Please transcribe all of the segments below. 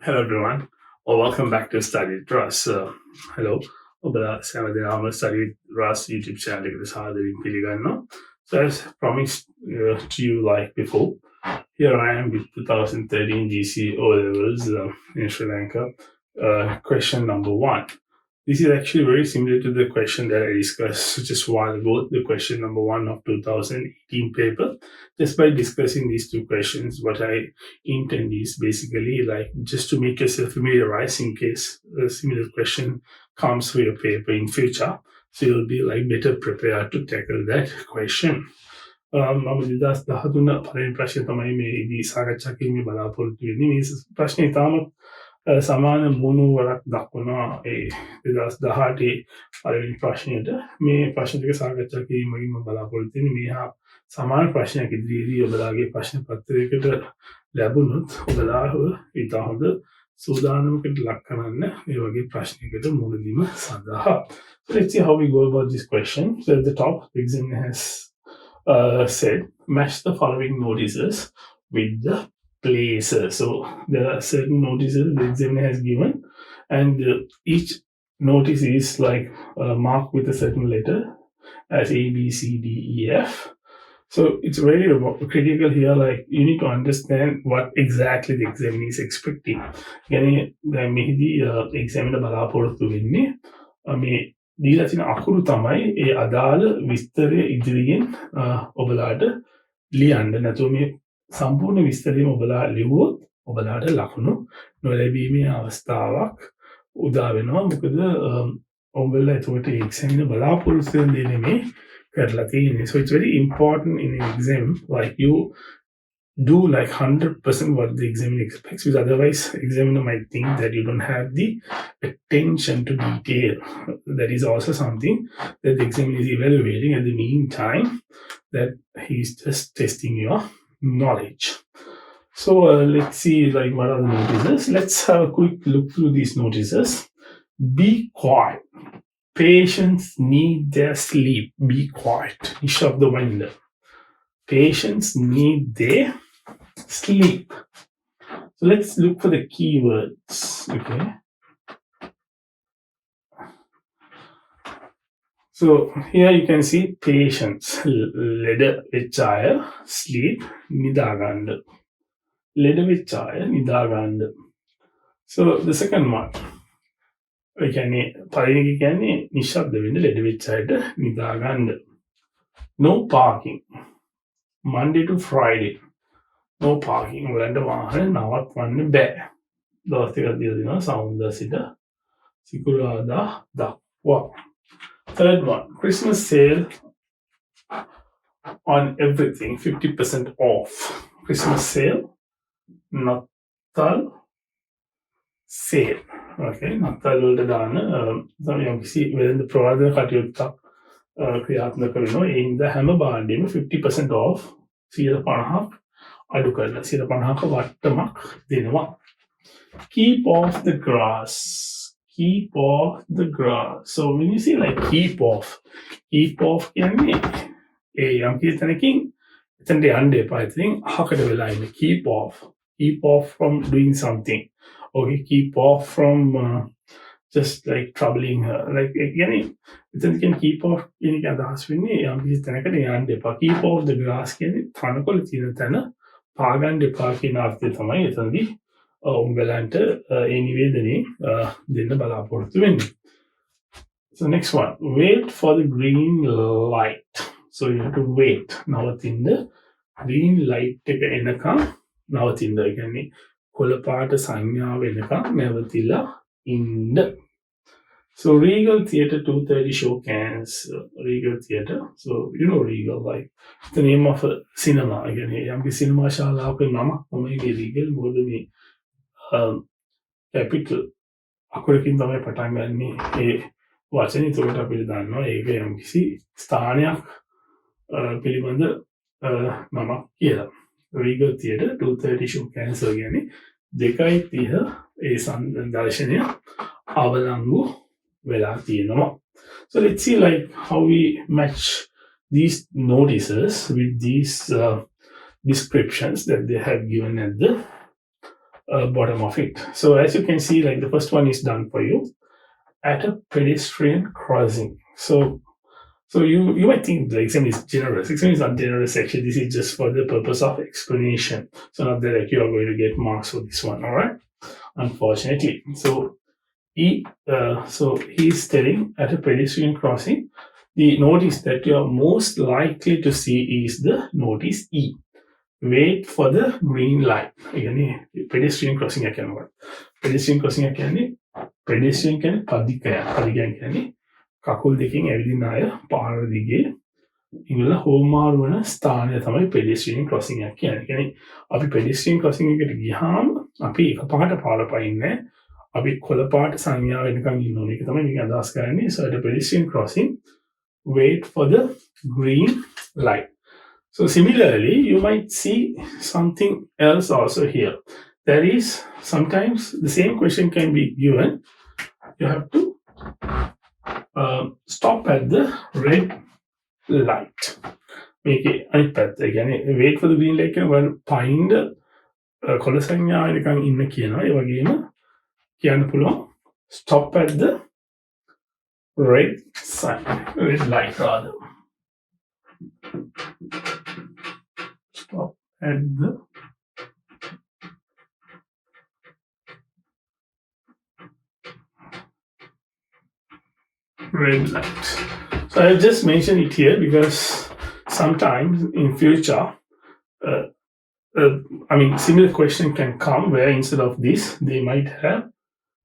Hello everyone, or welcome back to Study with Russ. Hello, ඔබලා සෑම Study with Russ YouTube channel එකට සාදරයෙන් පිළිගන්නවා. So as promised to you like before, here I am with 2013 GCE O levels in Sri Lanka. Question number 1. This is actually very similar to the question that I discussed just a while ago, the question number 1 of 2018 paper. Just by discussing these two questions, what I intend is basically like just to make yourself familiarized in case a similar question comes for your paper in future. So you'll be like better prepared to tackle that question. මම 2013 පළවෙනි ප්‍රශ්නය තමයි මේ ඉදී සාකච්ඡා කිරීමේ බලාපොරොත්තු වෙන්නේ. මේ ප්‍රශ්නේ ඉතාමත් සමාන මුණුවරක් දක්වනවා ඒ 2018 පළවෙනි ප්‍රශ්නයට. මේ ප්‍රශ්න දෙක සාකච්ඡා කිරීමකින් මම බලාපොරොත්තු වෙන්නේ මේ හා සමාන ප්‍රශ්නයක් ඉදිරියේදී ඔබලාගේ ප්‍රශ්න පත්‍රයකට ලැබුණොත් ඔබලාව ඉතා හොඳ සූදානමකට ලක් කරන්න මේ වගේ ප්‍රශ්නයකට මුහුණ දීම සඳහා. So let's see how we go about this question. So at the top, the examiner has said, match the following notices with the places. So there are certain notices the examiner has given, and each notice is like marked with a certain letter as A, B, C, D, E, F. So it's very critical here, like you need to understand what exactly the examiner is expecting. Yani මෙහිදී examiner බලාපොරොත්තු වෙන්නේ මේ දීලා තියෙන අකුරු තමයි ඒ අදාළ විස්තරය ඉදිරියෙන් ඔබලාට ලියන්න. නැතුව මේ සම්පූර්ණ විස්තරයම ඔබලා ලිව්වොත් ඔබලාට ලකුණු නොලැබීමේ අවස්ථාවක් උදා වෙනවා. මොකද ඔබලා එතකොට examiner බලාපොරොත්තු වෙන දේ නෙමෙයි කරලා තියෙන්නේ. So it's very important in an exam, like you do like 100% what the examiner expects, because otherwise examiner might think that you don't have the attention to detail. That is also something that the examiner is evaluating at the meantime, that he's just testing your knowledge. So let's see like what are the notices. Let's have a quick look through these notices. Be quiet. Patients need their sleep. Be quiet. Nishabda Vanda. Patients need their sleep. So let's look for the keywords. Okay. So here you can see patients. Leda vechaya sleep nidaganda. Leda vechaya nidaganda. So the second one. කියන්නේ පළවෙනි කියන්නේ නිශ්ශබ්ද වෙන්න ලෙඩ වෙච්ච අයට නිදා ගන්න. No parking. Monday to Friday. No parking. ඔයාලට වාහන නවත්වන්න බෑ. දවස් දෙකක් දීලා දෙනවා සවුන්දා සිට සිකුරාදා දක්වා. Third one, Christmas sale on everything, 50% off. Christmas sale, Natal sale. Okay, නත්තල් වලට දාන තමයි යම්කිසි වෙළඳ ප්‍රවාදන කටයුත්තක් ක්‍රියාත්මක වෙනවා. ඒ හින්දා හැම භාණ්ඩෙම 50% off 50% අඩු කරලා 50%ක වට්ටමක් දෙනවා. Keep off the grass. Keep off the grass. So when you see like keep off කියන්නේ ඒ යම්කිසි තැනකින් එතනට යන්න එපා. ඉතින් අහකට වෙලා ඉන්න. Keep off from doing something. Okay, keep off from just like troubling her. Like again, you can keep off any අදහස් වෙන්නේ යම්කිසි තැනකට යන්න එපා. Keep off the grass කියන්නේ තනකොළ තියෙන තැන පාගන්න එපා කියන අර්ථය තමයි එතනදී උඹලන්ට ඒ නිවේදනේ දෙන්න බලාපොරොත්තු වෙන්නේ. So next one, wait for the green light. So you have to wait. නවතින්න green light එක එනකම් නවතින්න. ඒ කියන්නේ කොළපාට සංඥාව එනකම් නැවතිලා ඉන්න. So Regal Theatre 2:30 show cans. Regal Theatre. So you know Regal, like the name of a cinema. Again, යම්කි සිනමා ශාලාවක නමක් තමයි මේ Regal. මොකද මේ capital අකුරකින් තමයි පටන් ගන්නේ ඒ වචනේ. ඒකට අපිට දන්නවා ඒක යම්කිසි ස්ථානයක් පිළිබඳ නමක් කියලා. Regal Theatre 2:30 show cancel කියන්නේ 2:30 ඒ දර්ශනය අවලංගු වෙලා තියෙනවා. So let's see like how we match these notices with these descriptions that they have given at the bottom of it. So as you can see, like the first one is done for you at a pedestrian crossing. So you might think the exam is generous. Exam is not generous actually. This is just for the purpose of explanation. So not that like you are going to get marks for this one, all right? Unfortunately. So he's telling at a pedestrian crossing, the notice that you are most likely to see is the notice E. Wait for the green light. Again, pedestrian crossing එක කියනවා. Pedestrian crossing එක කියන්නේ pedestrian කියන්නේ පදිකයක්. පදිකයන් කියන්නේ කකුල් දෙකෙන් ඇවිදින අය පාර දිගේ ඉවල හෝමාරු වෙන ස්ථානය තමයි pedestrian crossing එක කියන්නේ. කියන්නේ අපි pedestrian crossing එකට ගියාම අපි එකපාරට පාර පයින්නේ අපි කොළ පාට සංඥා වෙනකන් ඉන්න ඕනේ. ඒක තමයි මේක අදහස් කරන්නේ. So at a pedestrian crossing, wait for the green light. So similarly, you might see something else also here. That is, sometimes the same question can be given. You have to stop at the red light. Make it again. Wait for the green light. Find කොළ සංඥා එකකින් ඉන්න කියනවා. ඒ වගේම කියන්න පුළුවන් stop at the red light rather. Stop at the red light. So I just mentioned it here because sometimes in future, similar question can come where instead of this, they might have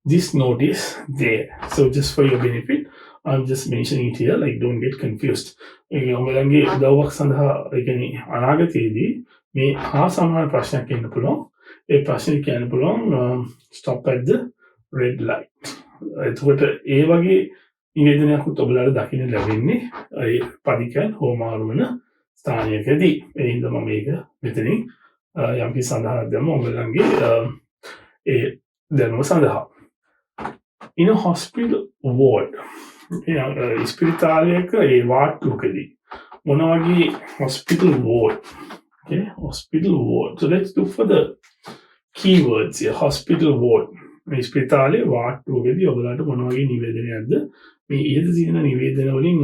this notice there. So just for your benefit, I'm just mentioning it here, like don't get confused. ඔයගොල්ලන්ගේ උදව්වක් සඳහා ඒ කියන්නේ අනාගතයේදී මේ හා සමාන ප්‍රශ්නයක් එන්න පුළුවන්. ඒ ප්‍රශ්නේ කියන්න පුළුවන් stop at the red light. එතකොට ඒ වගේ නිවේදනයක් උත් ඔයගොල්ලන්ට දකින්න ලැබෙන්නේ ඒ පදිකයන් හෝමාරු වෙන ස්ථානයකදී. ඒ හින්දා මම මේක මෙතනින් යම්කිසි සඳහනක් දැම්ම ඔයගොල්ලන්ගේ ඒ දැනුම සඳහා. In a hospital ward, ඉස්පිරිතාලයක ඒ වාට්ටුවකදී මොන වගේ hospital ward. Okay, hospital ward. So let's look for the keywords here. Hospital ward. ඉස්පිරිතාලේ වාට්ටුවකදී ඔයගලන්ට මොන වගේ නිවේදනයක්ද? මේ ඉහත තියෙන නිවේදන වලින්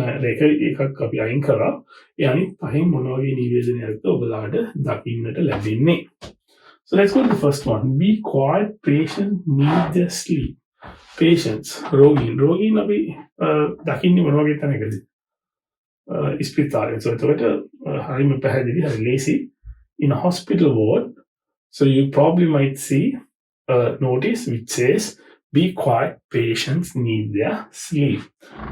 එකක් අපි අයින් කරා. ඒ අනිත් පහෙන් මොන වගේ නිවේදනයක්ද ඔයගලන්ට දකින්නට ලැබෙන්නේ? So let's go to the first one. Be quiet, patient, need their sleep. Patients, රෝගීන් අපි දකින්නේ මොන වගේ තැනකද? ඉස්පිරිතාලේ. So එතකොට හරිම පැහැදිලි, හරි ලේසි. In a hospital ward, so you probably might see a notice which says, be quiet, patients need their sleep.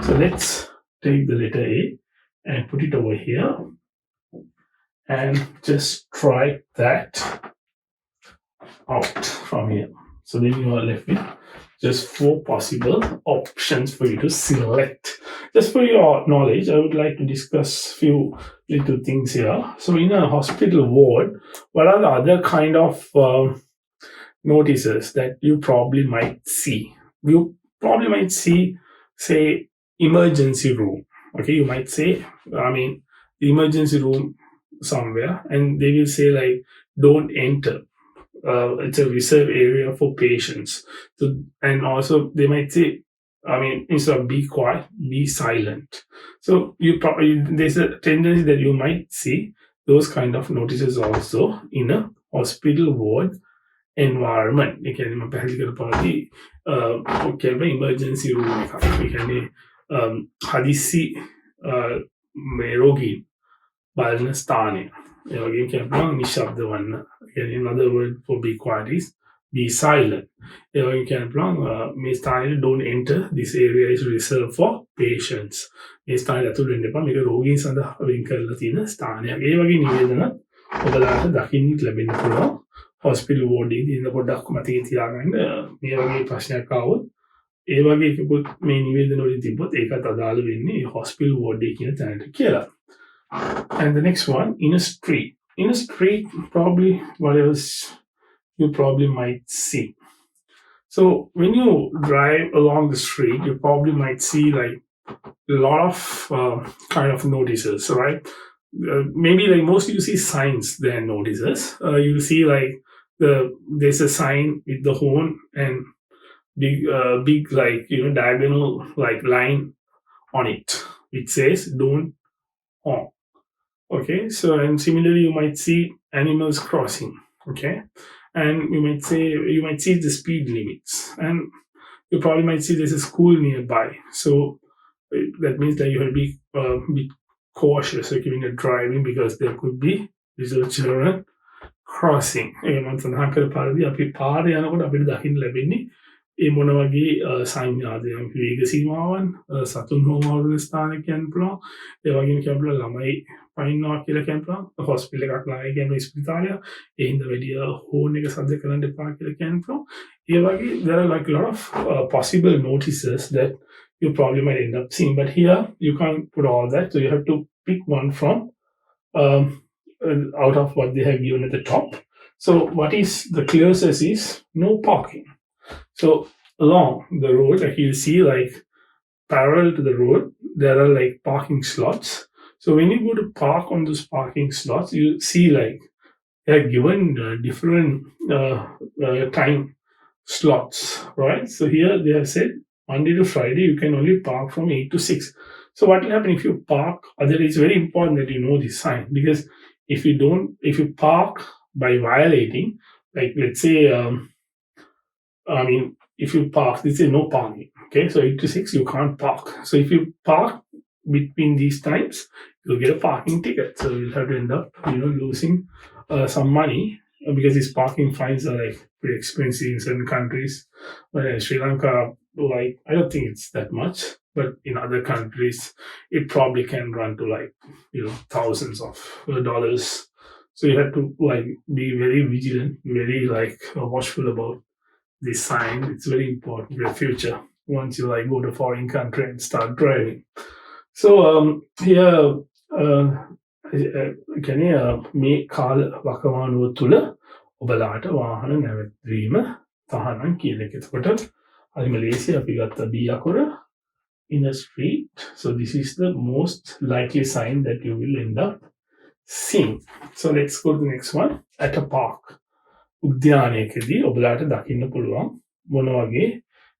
So let's take the letter A and put it over here and just try that out from here. So then you are left with just 4 possible options for you to select. Just for your knowledge, I would like to discuss few little things here. So in a hospital ward, what are the other kind of notices that you probably might see? You probably might see, say, emergency room. Okay, you might say, the emergency room somewhere, and they will say like, don't enter. It's a reserved area for patients. So, and also they might say, instead of be quiet, be silent. So there's a tendency that you might see those kind of notices also in a hospital ward environment. ඒ කියන්නේ මම පැහැදිලි කරපුවාදී emergency room එකක්. ඒ කියන්නේ හදිස්සි මේ රෝගීන් බලන ස්ථානය. ඒ වගේම කියනවා නිශ්ශබ්ද වන්න. Another word for be quiet is be silent. ඒ වගේම කියනවා මේ ස්ථානයේ don't enter. This area is reserved for patients. මේ ස්ථානය ඇතුළට එන්න එපා. මේක රෝගීන් සඳහා වෙන් කරලා තියෙන ස්ථානයක්. ඒ වගේ නිවේදන ඔබලාට දකින්න ලැබෙන්න පුළුවන්. hospital ward එකේදී ඉන්න පොඩ්ඩක් මතකේ තියාගන්න මේ වගේ ප්‍රශ්නයක් ආවොත් ඒ වගේ එකකුත් මේ නිවේදන වලින් තිබ්බොත් ඒකත් අදාළ වෙන්නේ hospital ward එකේ කියන තැනට කියලා. And the next one, in a street. In a street, probably what else you probably might see. So when you drive along the street, you probably might see like a lot of kind of notices, right? Maybe like mostly you see signs than notices. You see like there's a sign with the horn and big diagonal like line on it which says don't honk. Okay, so and similarly you might see animals crossing. Okay, and you might see the speed limits, and you probably might see there's a school nearby. So that means that you have to be cautious like, when you're driving because there could be little children crossing. ඒ මම සඳහන් කළ පරිදි අපි පාර යනකොට අපිට දකින්න ලැබෙන්නේ ඒ මොන වගේ සංඥාද වේග සීමාවන් සතුන් හෝමාවන ස්ථානයක් කියන්න පුළුවන්. ඒ වගේම කියන්න පුළුවන් ළමයි පයින්නවා කියලා කියන්න පුළුවන්. හොස්පිටල් එකක් ළඟයි කියන ස්පිතාලය. ඒ හින්දා වැඩි හෝන් එක සද්ද කරන්න එපා කියලා කියන්න පුළුවන්. ඒ වගේ there are like a lot of possible notices that you probably might end up seeing. But here you can't put all that. So you have to pick one from um, out of what they have given at the top. So what is the closest is no parking. So along the road, like you'll see like parallel to the road, there are like parking slots. So when you go to park on those parking slots, you see like they're given different time slots, right? So here they have said Monday to Friday you can only park from 8 to 6. So what will happen if you park? It's very important that you know this sign because if you park by violating, like let's say, if you park, this is no parking. Okay, so 8 to 6 you can't park. So if you park between these times, you'll get a parking ticket. So you'll have to end up, losing some money because these parking fines are like pretty expensive in certain countries. But in Sri Lanka, like I don't think it's that much. But in other countries, it probably can run to like thousands of dollars. So you have to like be very vigilant, very like watchful about this sign. It's very important for your future once you like go to foreign country and start driving. So here කියන්නේ මේ කාල වකවානුව තුළ ඔබලාට වාහන නැවැත්වීම තහනම් කියන එක. එතකොට හරිම ලේසි අපි ගත්ත B අකුර in the street. So this is the most likely sign that you will end up seeing. So let's go to the next one. At a park. උද්‍යානයකදී ඔබලාට දකින්න පුළුවන් මොන වගේ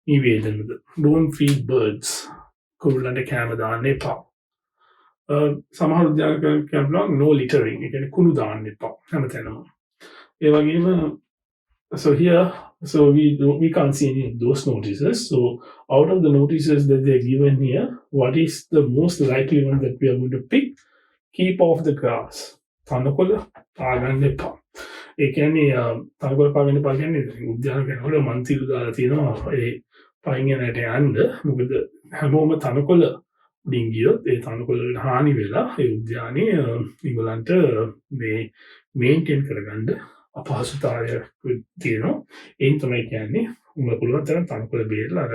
නිවේදනද. Don't feed birds. කුරුල්ලන්ට කෑම දාන්න එපා. සමහර උද්‍යානයක කියන්න පුළුවන් no littering. ඒ කියන්නේ කුණු දාන්න එපා හැමතැනම. ඒ වගේම so here we can't see any of those notices. So out of the notices that they're given here, what is the most likely one that we are going to pick? Keep off the grass. තනකොළ පාගන්න එපා. ඒ කියන්නේ තනකොළ පාගන්න එපා කියන්නේ උද්‍යාන කෙනෙකුට මන්තිරු දාලා තියෙනවා ඒ පයින් යනට යන්න. මොකද හැමෝම තනකොළ උඩින් ගියොත් ඒ තනකොළ වලට හානි වෙලා ඒ උද්‍යානයේ ඒගොල්ලන්ට මේ මේන්ටේන් කරගන්න අපහසුතාවයක් තියෙනවා. ඒන් තමයි කියන්නේ උඹ පුළුවන් තරම් තනකොළ බේරලා අර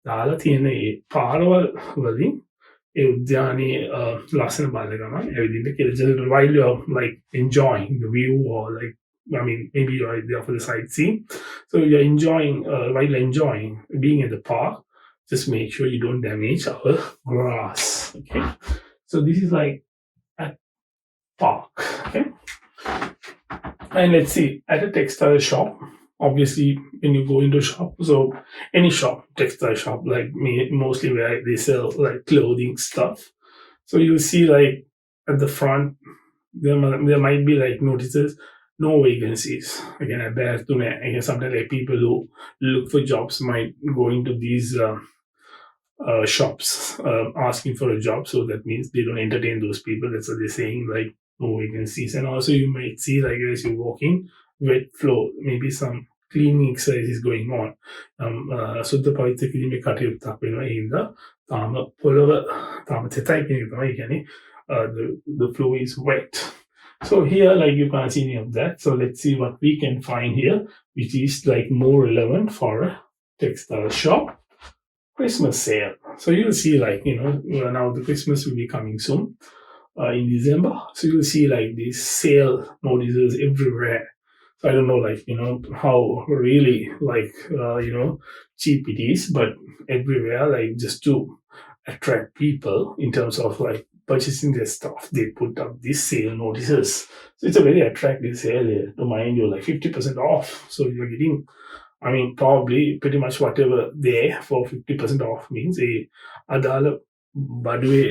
දාලා තියෙන ඒ පාරවල් වලින් ඒ උද්‍යානයේ ලස්සන බලන ගමන් ඇවිදින්න කියලා. While you're like enjoying the view or like maybe you're there for the sightseeing. So you're enjoying while enjoying being at the park, just make sure you don't damage our grass. Okay, so this is like a park. Okay, and let's see at a textile shop. Obviously, when you go into a shop, so any shop, textile shop, like mostly where they sell like clothing stuff. So you'll see like at the front, there might be like notices, no vacancies. Again, I bear to me. Sometimes like people who look for jobs might go into these shops asking for a job. So that means they don't entertain those people. That's what they're saying, like no vacancies. And also you might see like as you're walking, wet floor, maybe some cleaning exercise is going on. සුද්ධ පවිත්‍ර කිරීමේ කටයුත්තක් වෙනවා. ඒ හින්දා තාම පොළව තාම තෙතයි කියන එක තමයි කියන්නේ the floor is wet. So here like you can't see any of that. So let's see what we can find here which is like more relevant for a textile shop. Christmas sale. So you'll see like now the Christmas will be coming soon in December. So you'll see like these sale notices everywhere. So I don't know, like, how really, like, cheap it is, but everywhere, like, just to attract people in terms of, like, purchasing their stuff, they put up these sale notices. So it's a very attractive sale here, to mind you, like 50% off. So you're getting, I mean, probably pretty much whatever there for 50% off means a අදාළ බඩුවේ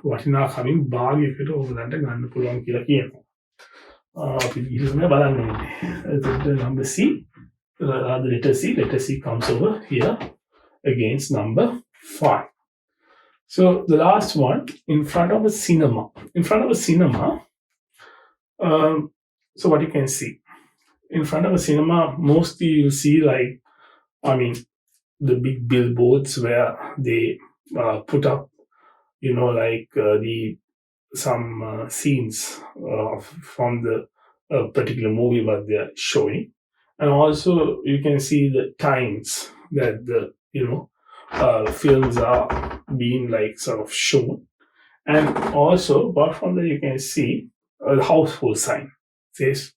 වටිනාකමින් භාගයකට ඔයගලන්ට ගන්න පුළුවන් කියලා කියනවා. අපි ගිහින් බලන්න ඕනේ. එතකොට number C, the letter C comes over here against number 5. So the last one, in front of a cinema. In front of a cinema, so what you can see. In front of a cinema, mostly you see like, I mean, the big billboards where they put up, like some scenes from the particular movie what they are showing. And also you can see the times that the, films are being like sort of shown. And also, apart from that, you can see a household sign. It says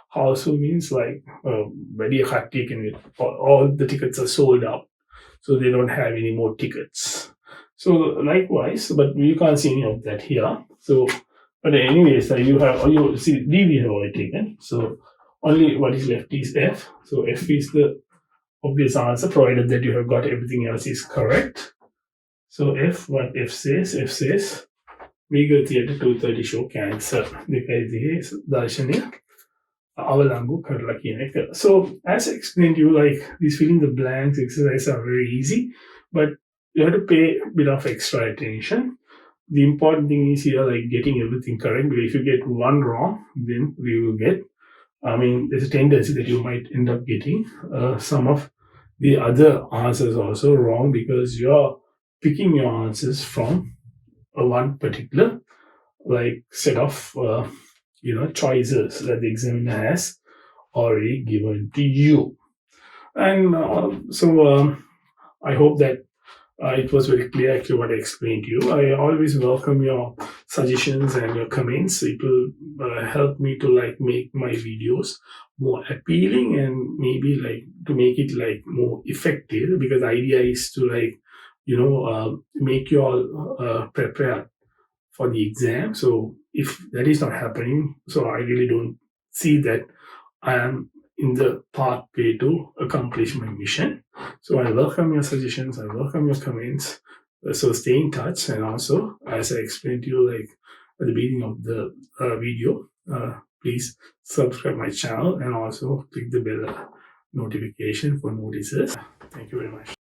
household means like very hard ticket. All the tickets are sold out, so they don't have any more tickets. So likewise, but you can't see any of that here. So, but anyways, you see D we have already taken. So only what is left is F. So F is the obvious answer, provided that you have got everything else is correct. So what F says, Regal Theatre 2:30 show cancel. Darshani අවලංගු කරලා කියන එක. So as I explained to you, like these filling the blanks exercises are very easy, but you have to pay a bit of extra attention. The important thing is here, like getting everything correct. But if you get one wrong, then we will get, there's a tendency that you might end up getting some of the other answers also wrong, because you're picking your answers from one particular like set of choices that the examiner has already given to you. And I hope that it was very clear actually what I explained to you. I always welcome your suggestions and your comments. It will help me to like make my videos more appealing and maybe like to make it like more effective, because the idea is to like make you all prepared for the exam. So if that is not happening, so I really don't see that I am in the pathway to accomplish my mission. So I welcome your suggestions, I welcome your comments. So stay in touch, and also as I explained to you like at the beginning of the video, please subscribe my channel and also click the bell notification for notices. Thank you very much.